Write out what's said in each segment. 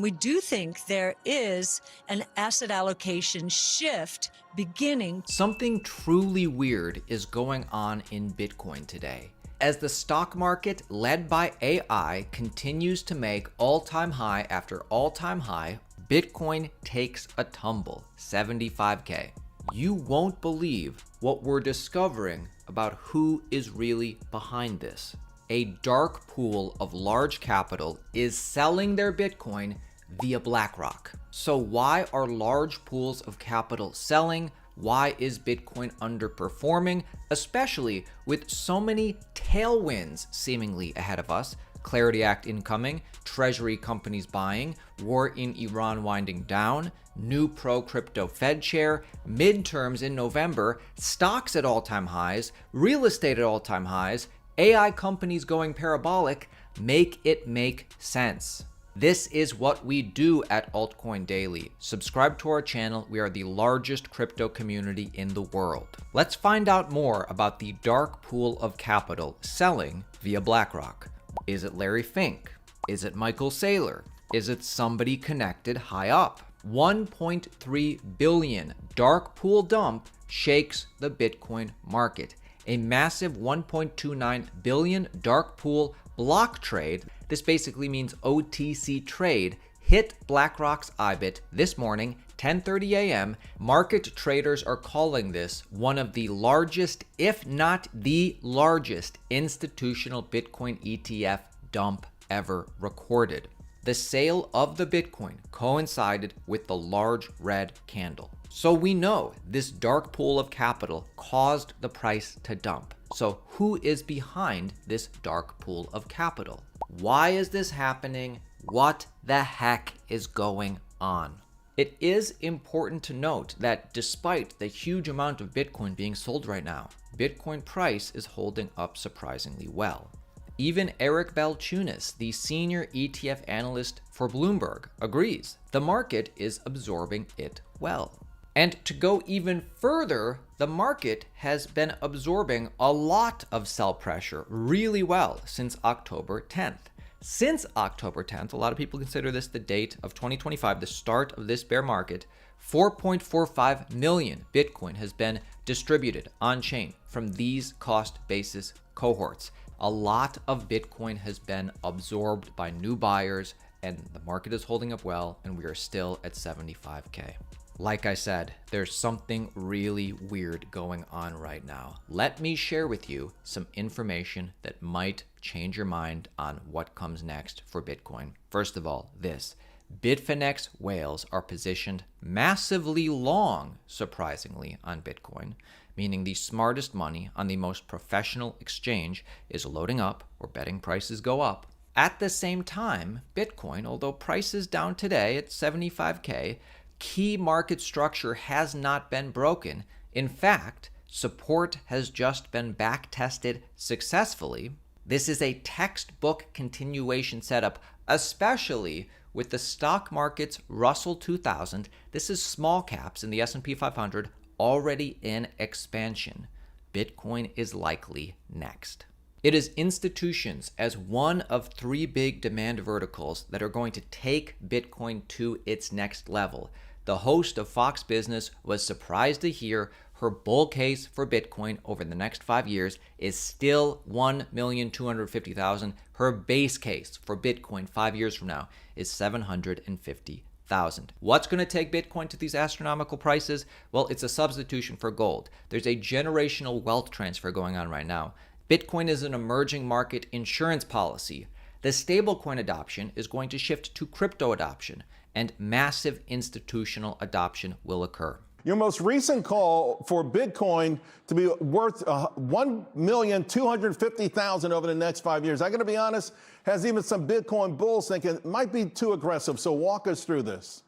We do think there is an asset allocation shift beginning. Something truly weird is going on in Bitcoin today. As the stock market, led by AI, continues to make all-time high after all-time high, Bitcoin takes a tumble, 75K. You won't believe what we're discovering about who is really behind this. A dark pool of large capital is selling their Bitcoin via BlackRock. So why are large pools of capital selling? Why is Bitcoin underperforming, especially with so many tailwinds seemingly ahead of us? Clarity Act incoming, Treasury companies buying, war in Iran winding down, new pro-crypto Fed chair, midterms in November, stocks at all-time highs, real estate at all-time highs, AI companies going parabolic. Make it make sense. This is what we do at Altcoin Daily. Subscribe to our channel. We are the largest crypto community in the world. Let's find out more about the dark pool of capital selling via BlackRock. Is it Larry Fink? Is it Michael Saylor? Is it somebody connected high up? 1.3 billion dark pool dump shakes the Bitcoin market. A massive 1.29 billion dark pool block trade, this basically means OTC trade, hit BlackRock's IBIT this morning, 10:30 a.m. Market traders are calling this one of the largest, if not the largest, institutional Bitcoin ETF dump ever recorded. The sale of the Bitcoin coincided with the large red candle. So we know this dark pool of capital caused the price to dump. So who is behind this dark pool of capital? Why is this happening? What the heck is going on? It is important to note that despite the huge amount of Bitcoin being sold right now, Bitcoin price is holding up surprisingly well. Even Eric Balchunas, the senior ETF analyst for Bloomberg, agrees the market is absorbing it well. And to go even further, the market has been absorbing a lot of sell pressure really well since October 10th. Since October 10th, a lot of people consider this the date of 2025, the start of this bear market, 4.45 million Bitcoin has been distributed on-chain from these cost basis cohorts. A lot of Bitcoin has been absorbed by new buyers, and the market is holding up well, and we are still at 75K. Like I said, there's something really weird going on right now. Let me share with you some information that might change your mind on what comes next for Bitcoin. First of all, this. Bitfinex whales are positioned massively long, surprisingly, on Bitcoin, meaning the smartest money on the most professional exchange is loading up or betting prices go up. At the same time, Bitcoin, although price is down today at 75K, key market structure has not been broken. In fact, support has just been back tested successfully. This is a textbook continuation setup, especially with the stock market's Russell 2000. This is small caps in the S&P 500 already in expansion. Bitcoin is likely next. It is institutions as one of three big demand verticals that are going to take Bitcoin to its next level. The host of Fox Business was surprised to hear her bull case for Bitcoin over the next 5 years is still 1,250,000. Her base case for Bitcoin 5 years from now is 750,000. What's going to take Bitcoin to these astronomical prices? Well, it's a substitution for gold. There's a generational wealth transfer going on right now. Bitcoin is an emerging market insurance policy. The stablecoin adoption is going to shift to crypto adoption, and massive institutional adoption will occur. Your most recent call for Bitcoin to be worth 1,250,000 over the next 5 years. I got to be honest, has even some Bitcoin bulls thinking it might be too aggressive. So walk us through this.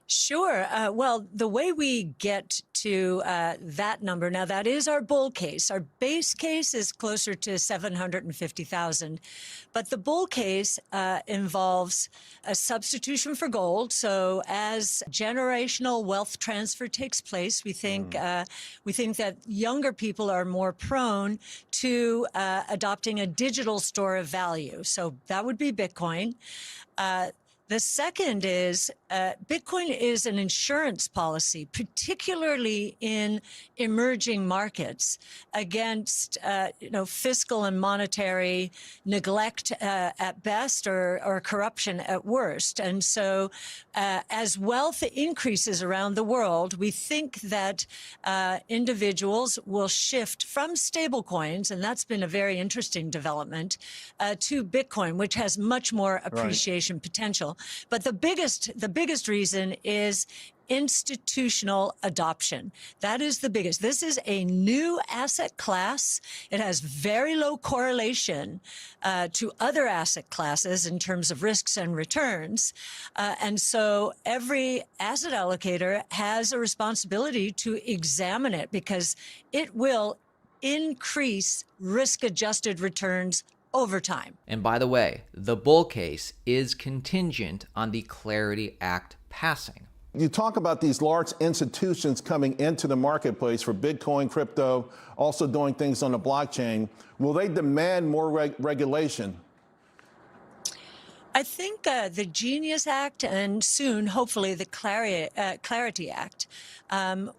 Sure. Well, the way we get to that number, now that is our bull case. Our base case is closer to 750,000. But the bull case involves a substitution for gold. So as generational wealth transfer takes place, we think that younger people are more prone to adopting a digital store of value. So that would be Bitcoin. The second is Bitcoin is an insurance policy, particularly in emerging markets, against fiscal and monetary neglect at best, or corruption at worst. And so, as wealth increases around the world, we think that individuals will shift from stablecoins, and that's been a very interesting development, to Bitcoin, which has much more appreciation potential. But the biggest reason is institutional adoption. That is the biggest. This is a new asset class. It has very low correlation to other asset classes in terms of risks and returns. And so every asset allocator has a responsibility to examine it, because it will increase risk-adjusted returns over time. And by the way, the bull case is contingent on the Clarity Act passing. You talk about these large institutions coming into the marketplace for Bitcoin, crypto, also doing things on the blockchain. Will they demand more regulation? I think the Genius Act, and soon, hopefully, the Clarity Act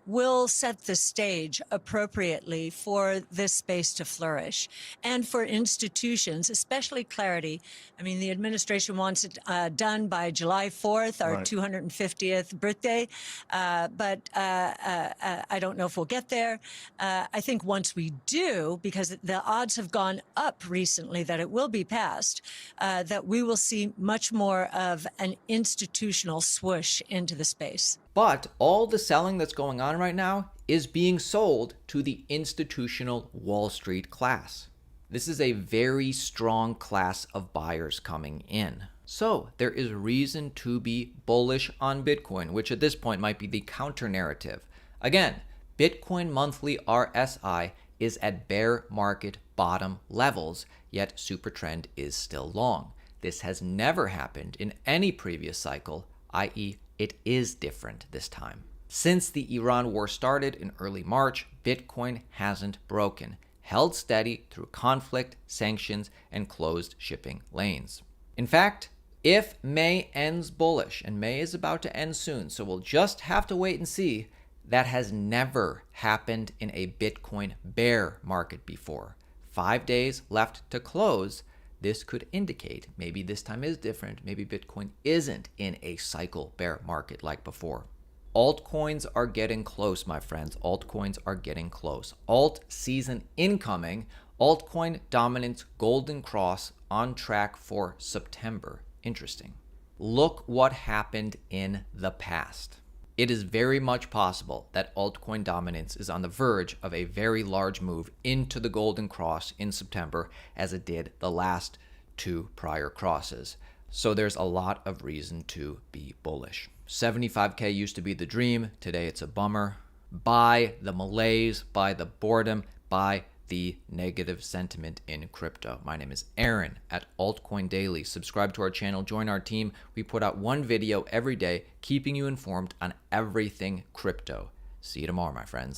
will set the stage appropriately for this space to flourish, and for institutions, especially Clarity. I mean, the administration wants it done by July 4th, our 250th birthday, but I don't know if we'll get there. I think once we do, because the odds have gone up recently that it will be passed, that we will see much more of an institutional swoosh into the space. But all the selling that's going on right now is being sold to the institutional Wall Street class. This is a very strong class of buyers coming in. So there is reason to be bullish on Bitcoin, which at this point might be the counter narrative. Again, Bitcoin monthly RSI is at bear market bottom levels, yet super trend is still long. This has never happened in any previous cycle, i.e., it is different this time. Since the Iran war started in early March, Bitcoin hasn't broken, held steady through conflict, sanctions, and closed shipping lanes. In fact, if May ends bullish, and May is about to end soon, so we'll just have to wait and see, that has never happened in a Bitcoin bear market before. 5 days left to close. This could indicate maybe this time is different. Maybe Bitcoin isn't in a cycle bear market like before. Altcoins are getting close, my friends. Altcoins are getting close. Alt season incoming. Altcoin dominance golden cross on track for September. Interesting. Look what happened in the past. It is very much possible that altcoin dominance is on the verge of a very large move into the golden cross in September, as it did the last 2 prior crosses. So there's a lot of reason to be bullish. 75K used to be the dream. Today it's a bummer. Buy the malaise, buy the boredom, buy the negative sentiment in crypto. My name is Aaron at Altcoin Daily. Subscribe to our channel, join our team. We put out 1 video every day, keeping you informed on everything crypto. See you tomorrow, my friends.